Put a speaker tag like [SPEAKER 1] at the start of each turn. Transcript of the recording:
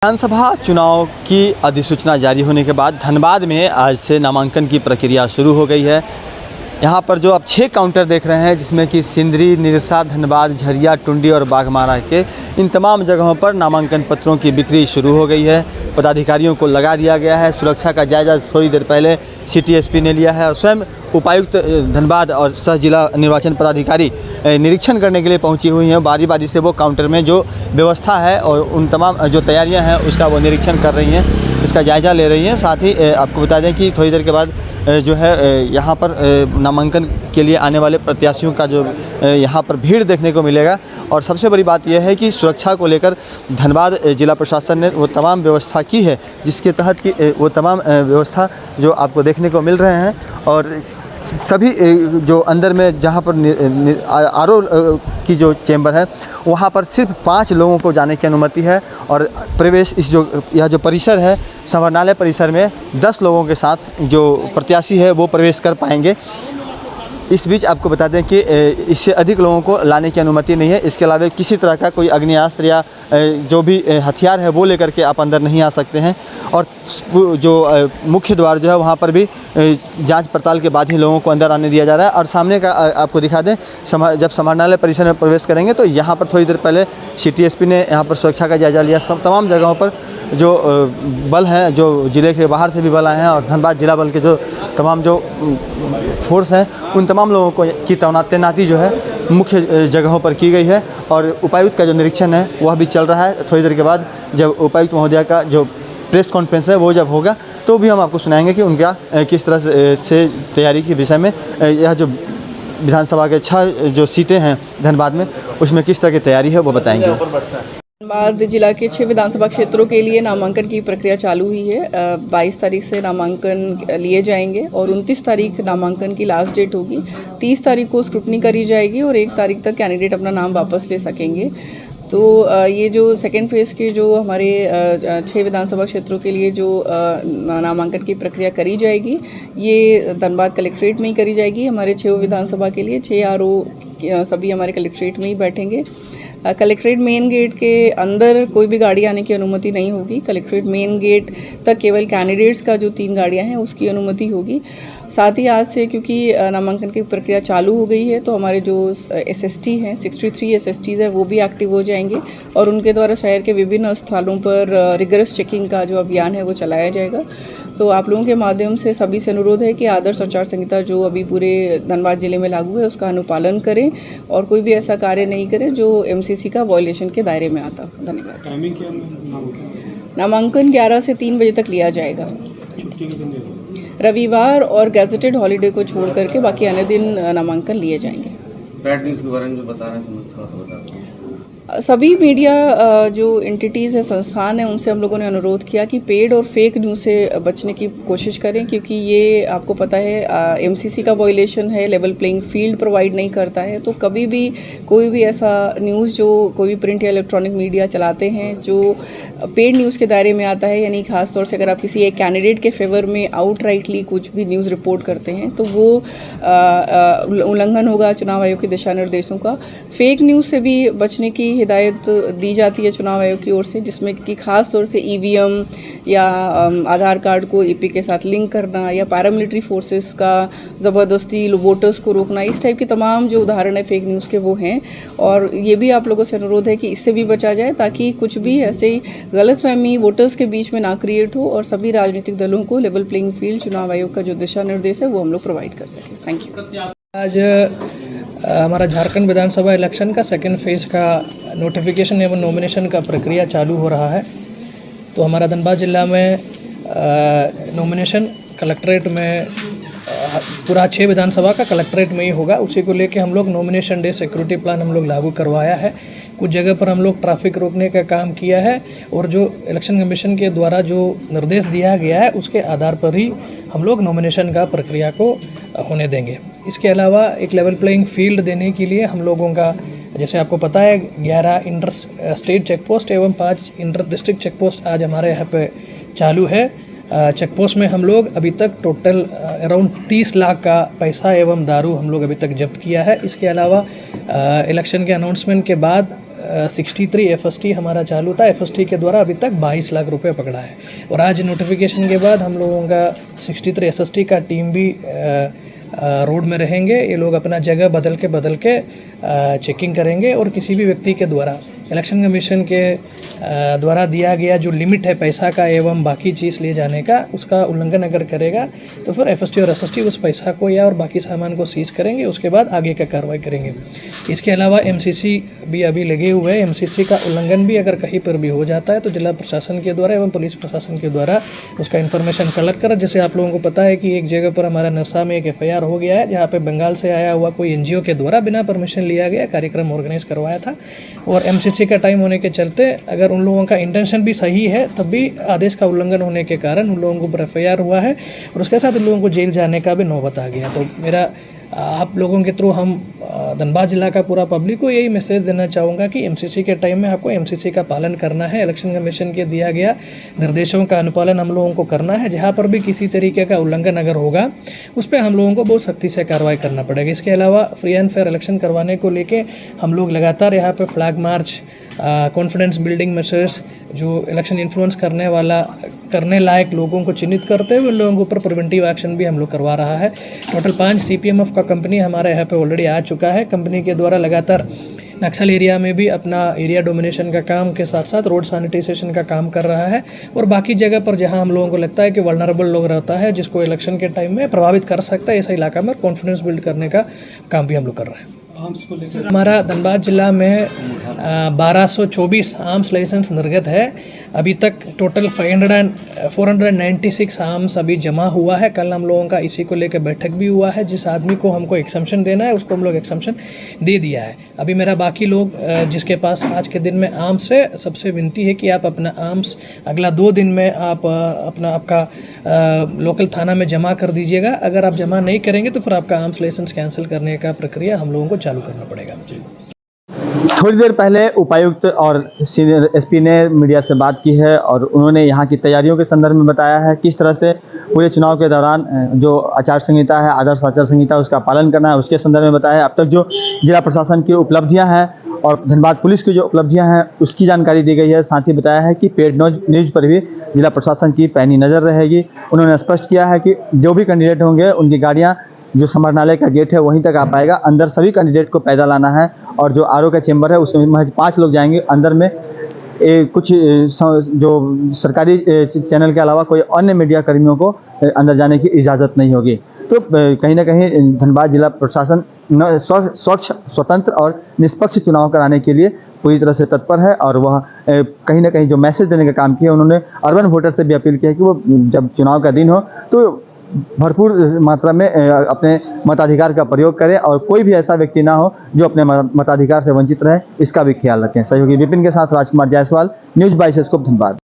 [SPEAKER 1] विधानसभा चुनाव की अधिसूचना जारी होने के बाद धनबाद में आज से नामांकन की प्रक्रिया शुरू हो गई है। यहाँ पर जो आप 6 काउंटर देख रहे हैं, जिसमें कि सिंदरी, निरसा, धनबाद, झरिया, टुंडी और बाघमारा के इन तमाम जगहों पर नामांकन पत्रों की बिक्री शुरू हो गई है। पदाधिकारियों को लगा दिया गया है। सुरक्षा का जायज़ा थोड़ी देर पहले सिटी एसपी ने लिया है और स्वयं उपायुक्त धनबाद और सह जिला निर्वाचन पदाधिकारी निरीक्षण करने के लिए पहुंची हुई हैं। बारी बारी से वो काउंटर में जो व्यवस्था है और उन तमाम जो तैयारियां हैं उसका वो निरीक्षण कर रही हैं, इसका जायज़ा ले रही हैं। साथ ही आपको बता दें कि थोड़ी देर के बाद जो है यहाँ पर नामांकन के लिए आने वाले प्रत्याशियों का जो यहाँ पर भीड़ देखने को मिलेगा। और सबसे बड़ी बात यह है कि सुरक्षा को लेकर धनबाद जिला प्रशासन ने वो तमाम व्यवस्था की है, जिसके तहत कि वो तमाम व्यवस्था जो आपको देखने को मिल रहे हैं। और सभी जो अंदर में जहाँ पर आरओ की जो चेंबर है वहाँ पर सिर्फ 5 लोगों को जाने की अनुमति है। और प्रवेश यह जो परिसर है संवरणालय परिसर में 10 लोगों के साथ जो प्रत्याशी है वो प्रवेश कर पाएंगे। इस बीच आपको बता दें कि इससे अधिक लोगों को लाने की अनुमति नहीं है। इसके अलावा किसी तरह का कोई अग्नियास्त्र या जो भी हथियार है वो लेकर के आप अंदर नहीं आ सकते हैं। और जो मुख्य द्वार जो है वहाँ पर भी जांच पड़ताल के बाद ही लोगों को अंदर आने दिया जा रहा है। और सामने का आपको दिखा दें, जब समाहरणालय परिसर में प्रवेश करेंगे तो यहाँ पर थोड़ी देर पहले सिटी एसपी ने यहाँ पर सुरक्षा का जायज़ा लिया। तमाम जगहों पर जो बल हैं, जो ज़िले के बाहर से भी बल आए हैं और धनबाद जिला बल के जो तमाम जो फोर्स हैं उन तमाम लोगों को की तैनाती जो है मुख्य जगहों पर की गई है। और उपायुक्त का जो निरीक्षण है वह भी चल रहा है। थोड़ी देर के बाद जब उपायुक्त महोदया का जो प्रेस कॉन्फ्रेंस है वो जब होगा तो भी हम आपको सुनाएंगे कि उनका किस तरह से तैयारी के विषय में यह जो विधानसभा के 6 जो सीटें हैं धनबाद में उसमें किस तरह की तैयारी है वो बताएंगे।
[SPEAKER 2] धनबाद जिला के 6 विधानसभा क्षेत्रों के लिए नामांकन की प्रक्रिया चालू हुई है। 22 तारीख से नामांकन लिए जाएंगे और 29 तारीख नामांकन की लास्ट डेट होगी। 30 तारीख को स्क्रूटनी करी जाएगी और 1 तारीख तक कैंडिडेट अपना नाम वापस ले सकेंगे। तो ये जो सेकेंड फेज़ के जो हमारे 6 विधानसभा क्षेत्रों के लिए जो नामांकन की प्रक्रिया करी जाएगी, ये धनबाद कलेक्ट्रेट में ही करी जाएगी। हमारे 6 विधानसभा के लिए 6 आरओ सभी हमारे कलेक्ट्रेट में ही बैठेंगे। कलेक्ट्रेट मेन गेट के अंदर कोई भी गाड़ी आने की अनुमति नहीं होगी। कलेक्ट्रेट मेन गेट तक केवल कैंडिडेट्स का जो 3 गाड़ियां हैं उसकी अनुमति होगी। साथ ही आज से क्योंकि नामांकन की प्रक्रिया चालू हो गई है तो हमारे जो एसएसटी हैं 63 एसएसटीज़ हैं वो भी एक्टिव हो जाएंगे और उनके द्वारा शहर के विभिन्न स्थलों पर रिगरस चेकिंग का जो अभियान है वो चलाया जाएगा। तो आप लोगों के माध्यम से सभी से अनुरोध है कि आदर्श आचार संहिता जो अभी पूरे धनबाद जिले में लागू है उसका अनुपालन करें और कोई भी ऐसा कार्य नहीं करें जो एमसीसी का वायलेशन के दायरे में आता। धन्यवाद।
[SPEAKER 3] टाइमिंग क्या है?
[SPEAKER 2] नामांकन 11 से 3 बजे तक लिया जाएगा। रविवार और गैजेटेड हॉलीडे को छोड़ करके बाकी अन्य दिन नामांकन लिए जाएंगे।
[SPEAKER 3] बैड न्यूज़ के बारे में जो बता रहे हैं थोड़ा सा बता दें।
[SPEAKER 2] सभी मीडिया जो एंटिटीज़ है, संस्थान है, उनसे हम लोगों ने अनुरोध किया कि पेड और फेक न्यूज़ से बचने की कोशिश करें, क्योंकि ये आपको पता है एमसीसी का वायलेशन है, लेवल प्लेइंग फील्ड प्रोवाइड नहीं करता है। तो कभी भी कोई भी ऐसा न्यूज़ जो कोई भी प्रिंट या इलेक्ट्रॉनिक मीडिया चलाते हैं जो पेड न्यूज़ के दायरे में आता है, यानी खासतौर से अगर आप किसी एक कैंडिडेट के फेवर में आउटराइटली कुछ भी न्यूज़ रिपोर्ट करते हैं तो वो उल्लंघन होगा चुनाव आयोग के दिशा निर्देशों का। फेक न्यूज़ से भी बचने की हिदायत दी जाती है चुनाव आयोग की ओर से, जिसमें कि खास तौर से ईवीएम या आधार कार्ड को ईपी के साथ लिंक करना या पैरामिलिट्री फोर्सेस का ज़बरदस्ती वोटर्स को रोकना, इस टाइप के तमाम जो उदाहरण है फेक न्यूज़ के वो हैं। और ये भी आप लोगों से अनुरोध है कि इससे भी बचा जाए ताकि कुछ भी ऐसे ही गलतफहमी वोटर्स के बीच में ना क्रिएट हो और सभी राजनीतिक दलों को लेवल प्लेइंग फील्ड चुनाव आयोग का जो दिशा निर्देश है वो हम लोग प्रोवाइड कर सकें। Thank you.
[SPEAKER 4] आज हमारा झारखंड विधानसभा इलेक्शन का सेकेंड फेज़ का नोटिफिकेशन एवं नॉमिनेशन का प्रक्रिया चालू हो रहा है। तो हमारा धनबाद जिला में नॉमिनेशन कलेक्ट्रेट में पूरा 6 विधानसभा का कलेक्ट्रेट में ही होगा। उसी को लेके हम लोग नॉमिनेशन डे सिक्योरिटी प्लान हम लोग लागू करवाया है। कुछ जगह पर हम लोग ट्रैफिक रोकने का काम किया है और जो इलेक्शन कमीशन के द्वारा जो निर्देश दिया गया है उसके आधार पर ही हम लोग नॉमिनेशन का प्रक्रिया को होने देंगे। इसके अलावा एक लेवल प्लेइंग फील्ड देने के लिए हम लोगों का, जैसे आपको पता है, 11 इंटर स्टेट चेक पोस्ट एवं 5 इंटर डिस्ट्रिक्ट चेक पोस्ट आज हमारे यहाँ पे चालू है। चेक पोस्ट में हम लोग अभी तक टोटल अराउंड 30 लाख का पैसा एवं दारू हम लोग अभी तक जब्त किया है। इसके अलावा इलेक्शन के अनाउंसमेंट के बाद 63 FST हमारा चालू था। FST के द्वारा अभी तक 22 लाख रुपए पकड़ा है और आज नोटिफिकेशन के बाद हम लोगों का 63 SST का टीम भी रोड में रहेंगे। ये लोग अपना जगह बदल के चेकिंग करेंगे और किसी भी व्यक्ति के द्वारा इलेक्शन कमीशन के द्वारा दिया गया जो लिमिट है पैसा का एवं बाकी चीज़ ले जाने का, उसका उल्लंघन अगर करेगा तो फिर FST और SST उस पैसा को या और बाकी सामान को सीज करेंगे, उसके बाद आगे का कार्रवाई करेंगे। इसके अलावा MCC भी अभी लगे हुए हैं। MCC का उल्लंघन भी अगर कहीं पर भी हो जाता है तो जिला प्रशासन के द्वारा एवं पुलिस प्रशासन के द्वारा उसका इन्फॉर्मेशन कलेक्ट कर, जैसे आप लोगों को पता है कि एक जगह पर हमारा नरसा में एक FIR हो गया है जहाँ पे बंगाल से आया हुआ कोई NGO के द्वारा बिना परमिशन लिया गया कार्यक्रम ऑर्गेनाइज करवाया था और MCC का टाइम होने के चलते अगर उन लोगों का इंटेंशन भी सही है तब भी आदेश का उल्लंघन होने के कारण उन लोगों के ऊपर FIR हुआ है और उसके साथ उन लोगों को जेल जाने का भी नौबत आ गया। तो मेरा आप लोगों के थ्रू हम धनबाद जिला का पूरा पब्लिक को यही मैसेज देना चाहूँगा कि MCC के टाइम में आपको MCC का पालन करना है। इलेक्शन कमीशन के दिया गया निर्देशों का अनुपालन हम लोगों को करना है। जहाँ पर भी किसी तरीके का उल्लंघन अगर होगा उस पर हम लोगों को बहुत सख्ती से कार्रवाई करना पड़ेगा। इसके अलावा फ्री एंड फेयर इलेक्शन करवाने को लेके हम लोग लगातार यहाँ पर flag march, confidence building messrs, जो इलेक्शन इन्फ्लुएंस करने लायक लोगों को चिन्हित करते हुए उन लोगों के ऊपर प्रिवेंटिव एक्शन भी हम लोग करवा रहा है। टोटल 5 CPMF का कंपनी हमारे यहाँ पे ऑलरेडी आ चुका है। कंपनी के द्वारा लगातार नक्सल एरिया में भी अपना एरिया डोमिनेशन का काम के साथ साथ रोड सैनिटाइजेशन का काम कर रहा है और बाकी जगह पर जहां हम लोगों को लगता है कि वल्नरेबल लोग रहता है जिसको इलेक्शन के टाइम में प्रभावित कर सकता है, ऐसा इलाका में कॉन्फिडेंस बिल्ड करने का काम भी हम लोग कर रहे हैं। हमारा धनबाद जिला में 1224 आर्म्स लाइसेंस निर्गत है। अभी तक टोटल 496 आर्म्स अभी जमा हुआ है। कल हम लोगों का इसी को लेकर बैठक भी हुआ है। जिस आदमी को हमको एक्सम्पशन देना है उसको हम लोग एक्सम्पशन दे दिया है। अभी मेरा बाकी लोग जिसके पास आज के दिन में आर्म्स है, सबसे विनती है कि आप अपना आर्म्स अगला 2 दिन में आप आपका लोकल थाना में जमा कर दीजिएगा। अगर आप जमा नहीं करेंगे तो फिर आपका आर्म्स लाइसेंस कैंसिल करने का प्रक्रिया हम लोगों को चालू करना पड़ेगा।
[SPEAKER 1] थोड़ी देर पहले उपायुक्त और सीनियर SP ने मीडिया से बात की है और उन्होंने यहाँ की तैयारियों के संदर्भ में बताया है किस तरह से पूरे चुनाव के दौरान जो आचार संहिता है, आदर्श आचार संहिता, उसका पालन करना है, उसके संदर्भ में बताया है। अब तक जो जिला प्रशासन की उपलब्धियाँ हैं और धनबाद पुलिस की जो उपलब्धियाँ हैं उसकी जानकारी दी गई है। साथ ही बताया है कि पेड न्यूज़ पर भी जिला प्रशासन की पैनी नज़र रहेगी। उन्होंने स्पष्ट किया है कि जो भी कैंडिडेट होंगे उनकी गाड़ियाँ जो समरनालय का गेट है वहीं तक आ पाएगा। अंदर सभी कैंडिडेट को पैदल आना है और जो RO का चेंबर है उसमें महज 5 लोग जाएंगे। अंदर में कुछ जो सरकारी चैनल के अलावा कोई अन्य मीडिया कर्मियों को अंदर जाने की इजाज़त नहीं होगी। तो कहीं ना कहीं धनबाद जिला प्रशासन स्वच्छ, स्वतंत्र और निष्पक्ष चुनाव कराने के लिए पूरी तरह से तत्पर है और वह कहीं ना कहीं जो मैसेज देने का काम किया, उन्होंने अर्बन वोटर से भी अपील किया कि वो जब चुनाव का दिन हो तो भरपूर मात्रा में अपने मताधिकार का प्रयोग करें और कोई भी ऐसा व्यक्ति ना हो जो अपने मताधिकार से वंचित रहे, इसका भी ख्याल रखें। सहयोगी विपिन के साथ राजकुमार जायसवाल, न्यूज़ 22 स्कूप, धनबाद।